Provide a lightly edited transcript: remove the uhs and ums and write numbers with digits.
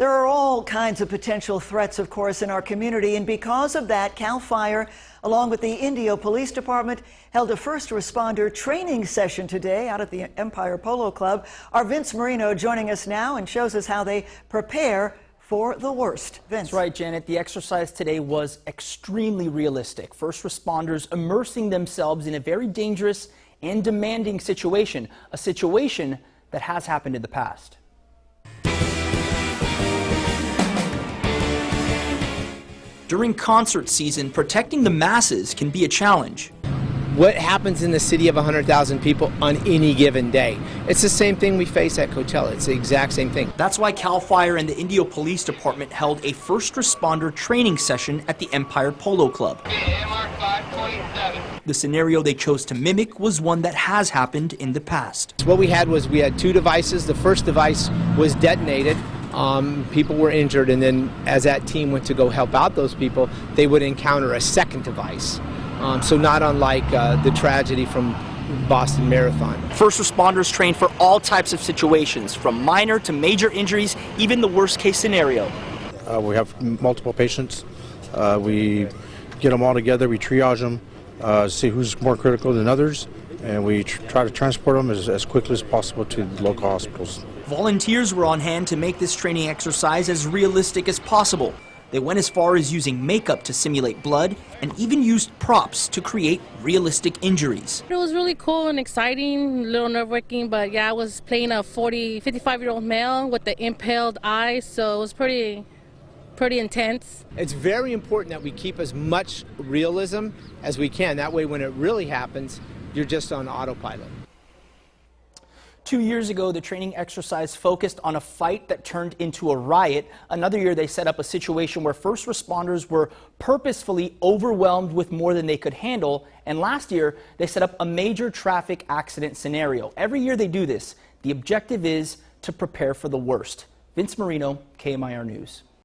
There are all kinds of potential threats, of course, in our community, and because of that, CAL FIRE, along with the Indio Police Department, held a first responder training session today out at the Empire Polo Club. Our Vince Marino joining us now and shows us how they prepare for the worst. Vince. That's right, Janet. The exercise today was extremely realistic. First responders immersing themselves in a very dangerous and demanding situation, a situation that has happened in the past. During concert season, protecting the masses can be a challenge. What happens in the city of 100,000 people on any given day? It's the same thing we face at Coachella. It's the exact same thing. That's why CAL FIRE and the Indio Police Department held a first responder training session at the Empire Polo Club. The scenario they chose to mimic was one that has happened in the past. What we had was two devices. The first device was detonated. People were injured, and then as that team went to go help out those people, they would encounter a second device. So not unlike the tragedy from Boston Marathon. First responders train for all types of situations, from minor to major injuries, even the worst case scenario. We have multiple patients. We get them all together, we triage them, see who's more critical than others, and we try to transport them as quickly as possible to the local hospitals. Volunteers were on hand to make this training exercise as realistic as possible. They went as far as using makeup to simulate blood and even used props to create realistic injuries. It was really cool and exciting, a little nerve-wracking, but yeah, I was playing a 55-year-old male with the impaled eyes, so it was pretty intense. It's very important that we keep as much realism as we can. That way when it really happens, you're just on autopilot. 2 years ago, the training exercise focused on a fight that turned into a riot. Another year, they set up a situation where first responders were purposefully overwhelmed with more than they could handle. And last year, they set up a major traffic accident scenario. Every year they do this. The objective is to prepare for the worst. Vince Marino, KMIR News.